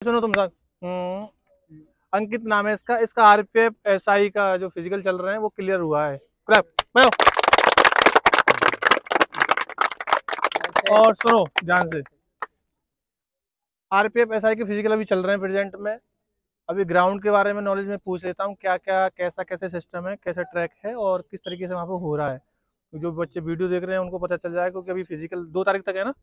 सुनो तुम सब। अंकित नाम है इसका। इसका आरपीएफ एसआई का जो फिजिकल चल रहे हैं वो क्लियर हुआ है। क्लैप भयो। और सुनो ध्यान से, आरपीएफ एसआई के फिजिकल अभी चल रहे हैं प्रेजेंट में। अभी ग्राउंड के बारे में नॉलेज में पूछ लेता हूँ, क्या क्या कैसा कैसे सिस्टम है, कैसा ट्रैक है और किस तरीके से वहाँ पे हो रहा है। जो बच्चे वीडियो देख रहे हैं उनको पता चल जाएगा, क्योंकि अभी फिजिकल 2 तारीख तक है ना।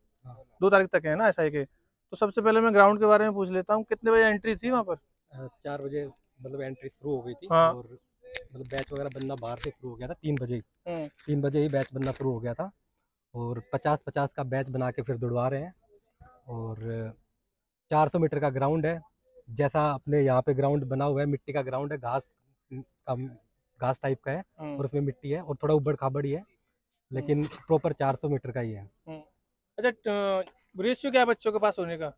2 तारीख तक है ना एसआई के। तो सबसे पहले मैं ग्राउंड के बारे में पूछ लेता हूँ, कितने बजे एंट्री थी वहाँ पर? 4 बजे मतलब एंट्री शुरू हो गई थी। हाँ। और मतलब बैच वगैरह बनना बाहर से शुरू हो गया था 3 बजे ही। हम्म। 3 बजे ही बैच बनना शुरू हो गया था। और 50-50 का बैच बना के फिर दौड़वा रहे हैं। और 400 मीटर का ग्राउंड है। जैसा अपने यहाँ पे ग्राउंड बना हुआ है, मिट्टी का ग्राउंड है, का घास टाइप का है। और उसमें मिट्टी है और थोड़ा उबड़ खाबड़ ही है, लेकिन प्रॉपर 400 मीटर का ही है। अच्छा, रेशियो क्या है बच्चों के पास होने का?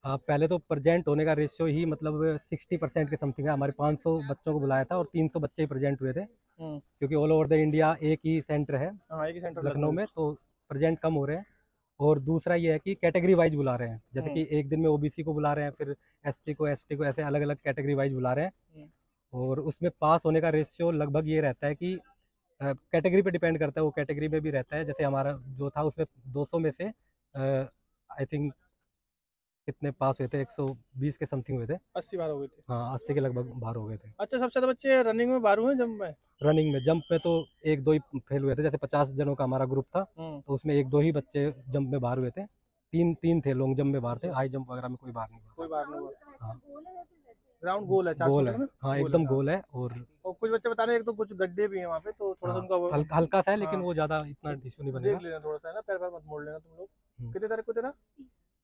पहले तो प्रेजेंट होने का रेशियो ही मतलब 60% के समथिंग है। हमारे 500 बच्चों को बुलाया था और 300 बच्चे ही प्रेजेंट हुए थे, क्योंकि ऑल ओवर द इंडिया एक ही सेंटर है हाँ, एक ही सेंटर लखनऊ में, तो प्रेजेंट कम हो रहे हैं। और दूसरा ये है कि कैटेगरी वाइज बुला रहे हैं, जैसे कि एक दिन में ओबीसी को बुला रहे हैं, फिर एससी को, एसटी को, ऐसे अलग अलग कैटेगरी वाइज बुला रहे हैं। और उसमें पास होने का रेशियो लगभग ये रहता है कि कैटेगरी पे डिपेंड करता है, वो कैटेगरी में भी रहता है। जैसे हमारा जो था उसमें 200 में से आई थिंक कितने पास हुए थे, 120 के समथिंग हुए थे। 80 बार हो गए थे। हाँ, 80 के लगभग बाहर हो गए थे। अच्छा, सबसे ज्यादा बच्चे रनिंग में बाहर हुए हैं, जंप में? रनिंग में, जंप में तो एक दो ही फेल हुए थे। जैसे 50 जनों का हमारा ग्रुप था, तो उसमें एक दो ही बच्चे जंप में बाहर हुए थे। तीन तीन थे लॉन्ग जंप में बाहर थे, हाई जंप वगैरह में कोई बाहर नहीं हुआ। कोई बाहर नहीं हुआ। हाँ, ग्राउंड गोल है, 400 गोल मीटर है। में। हाँ, गोल है, एकदम हाँ। गोल है। और और कुछ बच्चे बता रहे हैं एक तो कुछ गड्ढे भी हैं वहाँ पे, तो थोड़ा सा हाँ, उनका वो हल्का सा है, लेकिन हाँ, वो ज़्यादा इतना इशू नहीं बनेगा। देख लेना थोड़ा सा, है ना, पैर पैर मत मोड़ लेना तुम लोग। हम्म। कितनी तारीख को तेरा?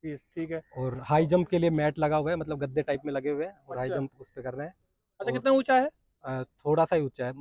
30, ठीक है। और हाई जंप के लिए मैट लगा हुआ है, मतलब गद्दे टाइप में लगे हुए हैं, और हाई अच्छा। जंप उस पर कर रहे हैं। अच्छा, और कितना ऊंचा है? थोड़ा सा ही ऊंचा है,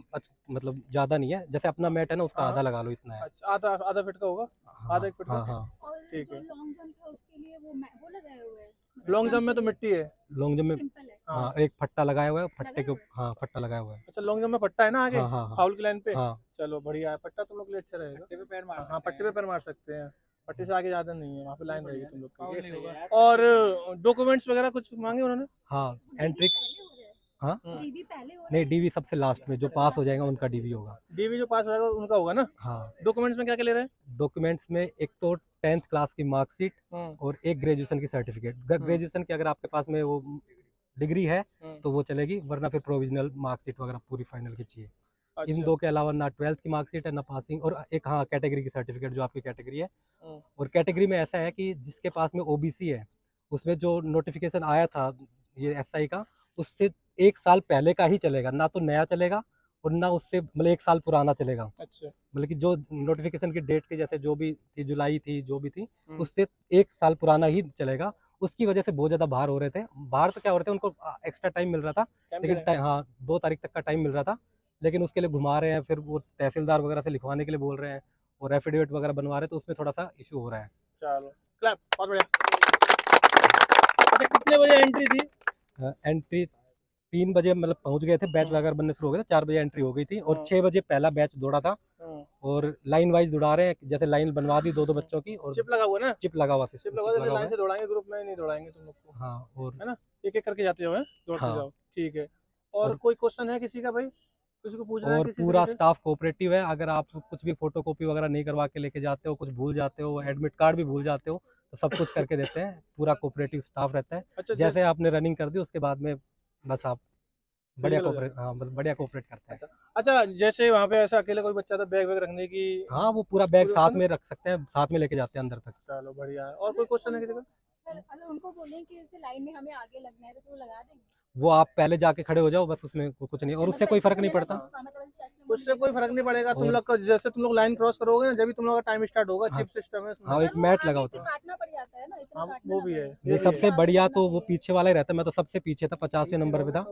मतलब ज़्यादा नहीं है। जैसे अपना मैट है ना, उसका हाँ आधा लगा लो, इतना है। अच्छा, आधा आधा फीट का होगा। हाँ आधा 1 फीट का। हाँ हाँ। और ठीक जो है। लॉन्ग जंप है उसके लिए वो लगाए हुए हैं। लॉन्ग जंप में तो मिट्टी है। लॉन्ग जंप में सिंपल है। हाँ। हाँ, एक फट्टा लगाया हुआ है, फट्टे लगाए के हुए हाँ, फट्टा लगाया हुआ है। अच्छा, लॉन्ग जंप में पट्टा है ना आगे, हाँ हाँ हाँ फाउल की लाइन पे। हाँ। चलो बढ़िया है, पट्टा तुम लोग के लिए अच्छा रहेगा। पट्टे पे पैर मार, हाँ पट्टे पे पैर मार सकते हैं। पट्टे से आगे ज्यादा नहीं है, वहाँ पे लाइन रहेगी तुम लोग की। और डॉक्यूमेंट्स वगैरह कुछ मांगे उन्होंने? हाँ, डीवी एंट्री। पहले हो रहा है। हाँ, डीवी पहले हो रहा नहीं, है। डीवी सबसे लास्ट में, जो पास हो जाएगा उनका डीवी होगा। डीवी जो पास होगा उनका होगा ना। हाँ। डॉक्यूमेंट्स में क्या क्या ले रहे हैं? डॉक्यूमेंट्स में एक तो 10th क्लास की मार्कशीट हम्म। और एक ग्रेजुएशन की सर्टिफिकेट। ग्रेजुएशन की अगर आपके पास में वो डिग्री है तो वो चलेगी, वरना फिर प्रोविजनल मार्कशीट वगैरह पूरी फाइनल की चाहिए। इन अच्छा। दो के अलावा ना 12th की मार्कशीट है, ना पासिंग, और एक हाँ कैटेगरी की सर्टिफिकेट, जो आपकी कैटेगरी है। और कैटेगरी में ऐसा है कि जिसके पास में ओबीसी है, उसमें जो नोटिफिकेशन आया था ये एसआई का, उससे 1 साल पहले का ही चलेगा, ना तो नया चलेगा और ना उससे मतलब 1 साल पुराना चलेगा। अच्छा। मतलब कि जो नोटिफिकेशन की डेट थी, जैसे जो भी थी, जुलाई थी, जो भी थी, उससे 1 साल पुराना ही चलेगा। उसकी वजह से बहुत ज़्यादा बाहर हो रहे थे। बाहर तो क्या हो रहे थे, उनको एक्स्ट्रा टाइम मिल रहा था, लेकिन हाँ 2 तारीख तक का टाइम मिल रहा था, लेकिन उसके लिए घुमा रहे हैं, फिर वो तहसीलदार वगैरह से लिखवाने के लिए बोल रहे हैं, और एफिडेविट वगैरह बनवा रहे हैं, तो उसमें थोड़ा सा इशू हो रहा है। चलो क्लैप, बहुत बढ़िया। अच्छा, कितने बजे एंट्री थी? एंट्री 3 बजे मतलब पहुंच गए थे, बैच वगैरह बनने शुरू हो गए थे, 4 बजे एंट्री हो गई थी, और 6 बजे पहला बैच दौड़ा था। और लाइन वाइज दौड़ा रहे हैं, जैसे लाइन बनवा दी दो दो बच्चों की, और चिप लगा हुआ ना? चिप लगा हुआ, चिप लगा हुआ, लाइन से दौड़ाएंगे, ग्रुप में नहीं दौड़ाएंगे तुम लोग को। हाँ। और है ना, एक एक करके जाते जाओ, है दौड़ते हाँ, जाओ, ठीक है। और कोई क्वेश्चन है किसी का भाई? किसी को पूछना है और किसी पूरा तरह से? स्टाफ कोऑपरेटिव है। अगर आप कुछ भी फोटो कॉपी वगैरह नहीं करवा के लेके जाते हो, कुछ भूल जाते हो, एडमिट कार्ड भी भूल जाते हो, तो सब कुछ करके देते हैं। पूरा कोऑपरेटिव स्टाफ रहता है। अच्छा, जैसे आपने रनिंग कर दी, उसके बाद में बस आप बढ़िया फिजिकल हो कोऑपरेट, हाँ मतलब बढ़िया कोऑपरेट करते हैं। अच्छा। अच्छा, जैसे वहाँ पे ऐसा अकेले कोई बच्चा था, बैग वैग रखने की हाँ, वो पूरा बैग पूरी साथ व्यवस्था में ना? रख सकते हैं, साथ में लेके जाते हैं अंदर तक। चलो बढ़िया है। और कोई क्वेश्चन है किसी का? सर अगर उनको बोलें कि इस लाइन में हमें आगे लगना है तो वो लगा देंगे? वो आप पहले जाके खड़े हो जाओ बस, उसमें कुछ नहीं, और उससे कोई फर्क नहीं पड़ता। उससे कोई फर्क नहीं पड़ेगा। तुम और लोग का जैसे तुम लोग लाइन क्रॉस करोगे ना, जब भी तुम लोग का टाइम स्टार्ट होगा, हाँ, चिप सिस्टम है उसमें। हाँ, एक सर वो मैट लगा आगे होता से है। काटना पड़ जाता है ना, इतना हाँ, काटना वो ना भी है, पड़े। नहीं, ये भी है। सबसे बढ़िया तो वो पीछे वाला ही रहता है। मैं तो सबसे पीछे था, 50वें नंबर पे था,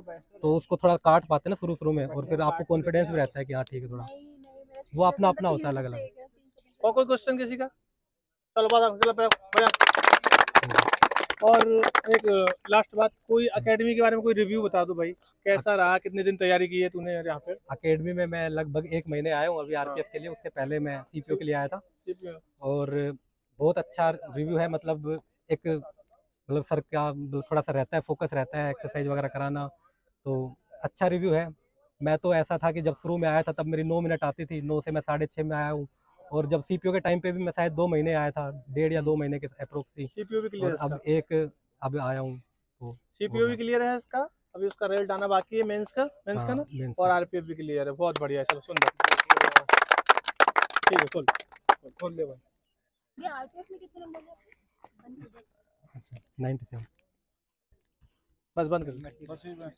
तो उसको थोड़ा काट पाते ना शुरू शुरू में, और फिर आपको कॉन्फिडेंस भी रहता है कि हाँ ठीक है थोड़ा। नहीं नहीं, मेरा वो 3 अपना सेकंड अपना तक होता है, हीरो अलग से अलग। 3 सेकंड और कोई क्वेश्चन किसी का? चलो बात, चलो बढ़िया। और एक लास्ट बात, कोई एकेडमी के बारे में कोई रिव्यू बता दो भाई, कैसा रहा, कितने दिन तैयारी की है तूने यहाँ पे? अकेडमी में मैं लगभग 1 महीने आया हूँ अभी आरपीएफ के लिए। उससे पहले मैं सीपीओ के लिए आया था, और बहुत अच्छा रिव्यू है। मतलब एक मतलब सर का मतलब थोड़ा सा रहता है, फोकस रहता है, एक्सरसाइज वगैरह कराना, तो अच्छा रिव्यू है। मैं तो ऐसा था कि जब शुरू में आया था तब मेरी 9 मिनट आती थी, 9 से मैं 6:30 में आया हूँ। और जब सीपीओ के टाइम पे भी मैं शायद 2 महीने आया था, 1.5 या 2 महीने के अप्रोक्स ही। सीपीयू भी क्लियर और है इसका? अब आया हूँ तो हो सीपीयू भी गया। क्लियर है इसका? अभी उसका रिजल्ट आना बाकी है मेंस का हाँ ना। मेन और से। आरपीएफ भी क्लियर है, बहुत बढ़िया है। चलो सुंदर, ठीक है, खोल खोल ले भाई। ये आरपीएफ में कितने नंबर है आपके? अच्छा 97। बस बंद कर।